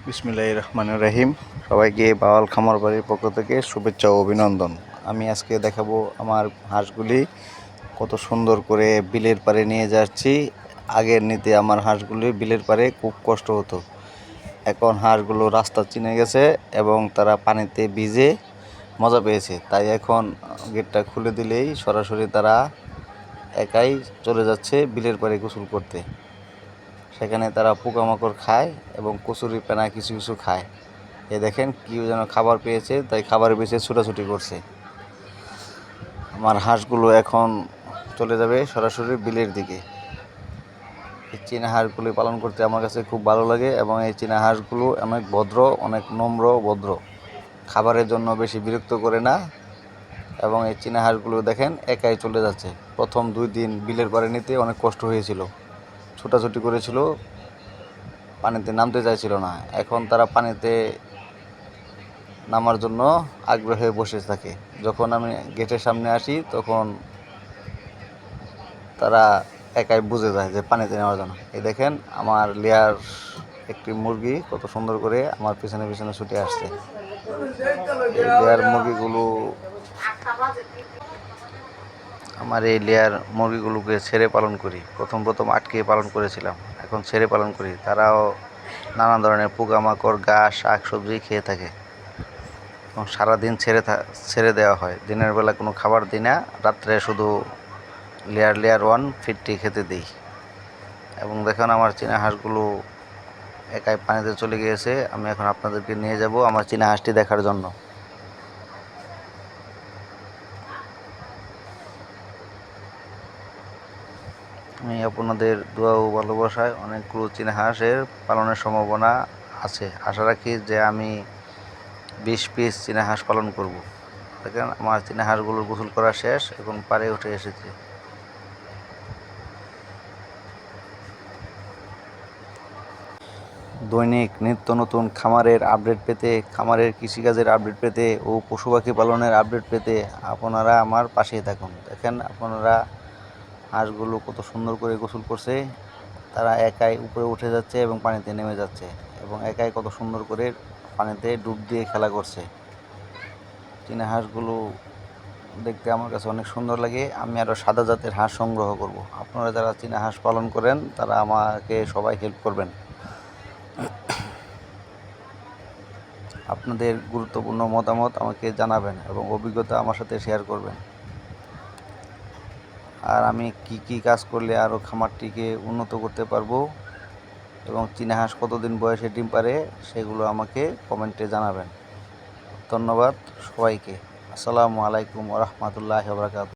বিসমিল্লাহির রহমানির রহিম। সবাইকে বাওয়াল খামার বাড়ির পক্ষ থেকে শুভেচ্ছা ও অভিনন্দন। আমি আজকে দেখাবো আমার হাঁসগুলি কত সুন্দর করে বিলের পাড়ে নিয়ে যাচ্ছি। আগের নিতে আমার হাঁসগুলি বিলের পাড়ে খুব কষ্ট হতো, এখন হাঁসগুলো রাস্তা চিনে গেছে এবং তারা পানিতে ভিজে মজা পেয়েছে, তাই এখন গেটটা খুলে দিলেই সরাসরি তারা একাই চলে যাচ্ছে বিলের পাড়ে গোসল করতে। সেখানে তারা পোকামাকড় খায় এবং কচুরি পানা কিছু কিছু খায়। এ দেখেন কি যেন খাবার পেয়েছে, তাই খাবার বেছে ছোটাছুটি করছে। আমার হাঁসগুলো এখন চলে যাবে সরাসরি বিলের দিকে। এই চীনা হাঁসগুলি পালন করতে আমার কাছে খুব ভালো লাগে এবং এই চীনা হাঁসগুলো অনেক ভদ্র, অনেক নম্র ভদ্র, খাবারের জন্য বেশি বিরক্ত করে না। এবং এই চীনা হাঁসগুলো দেখেন একাই চলে যাচ্ছে। প্রথম 2 দিন বিলের পাড়ে নিতে অনেক কষ্ট হয়েছিল, ছোটাছুটি করেছিল, পানিতে নামতে চাইছিল না। এখন তারা পানিতে নামার জন্য আগ্রহে বসে থাকে। যখন আমি গেটের সামনে আসি তখন তারা একাই বুঝে যায় যে পানিতে নেওয়ার জন্য। এই দেখেন আমার লেয়ার একটি মুরগি কত সুন্দর করে আমার পিছনে পিছনে ছুটে আসছে। এই লেয়ার মুরগিগুলো, আমার এই লেয়ার মুরগিগুলোকে ছেড়ে পালন করি। প্রথম আটকে পালন করেছিলাম, এখন ছেড়ে পালন করি। তারাও নানা ধরনের পোকামাকড়, ঘাস, শাক সবজি খেয়ে থাকে এবং সারাদিন ছেড়ে দেওয়া হয়। দিনের বেলা কোনো খাবার দিই না, রাত্রে শুধু লেয়ার 1 ফিডটি খেতে দিই। এবং দেখেন আমার চীনা হাঁসগুলো একাই পানিতে চলে গিয়েছে। আমি এখন আপনাদেরকে নিয়ে যাব আমার চীনা হাঁসটি দেখার জন্য। আমি আপনাদের দোয়া ও ভালোবাসায় অনেকগুলো চীনা হাঁসের পালনের সম্ভাবনা আছে। আশা রাখি যে আমি 20 পিস চীনা হাঁস পালন করব। দেখেন আমার চীনা হাঁসগুলোর গোসল করা শেষ, এখন পাড়ে উঠে এসেছে। দৈনিক নিত্য নতুন খামারের আপডেট পেতে, খামারের কৃষিকাজের আপডেট পেতে ও পশু পাখি পালনের আপডেট পেতে আপনারা আমার পাশেই থাকুন। দেখেন আপনারা হাঁসগুলো কত সুন্দর করে গোসল করছে, তারা একাই উপরে উঠে যাচ্ছে এবং পানিতে নেমে যাচ্ছে এবং একাই কত সুন্দর করে পানিতে ডুব দিয়ে খেলা করছে। চীনা হাঁসগুলো দেখতে আমার কাছে অনেক সুন্দর লাগে। আমি আরও সাদা জাতের হাঁস সংগ্রহ করব। আপনারা যারা চীনা হাঁস পালন করেন তারা আমাকে সবাই হেল্প করবেন। আপনাদের গুরুত্বপূর্ণ মতামত আমাকে জানাবেন এবং অভিজ্ঞতা আমার সাথে শেয়ার করবেন। আর আমি কি কাজ করলে আরও খামারটিকে উন্নত করতে পারবো এবং চীনা হাঁস কতদিন বয়সে ডিম পারে সেগুলো আমাকে কমেন্টে জানাবেন। ধন্যবাদ সবাইকে। আসসালামু আলাইকুম ওয়া রাহমাতুল্লাহি ওয়া বারাকাতুহু।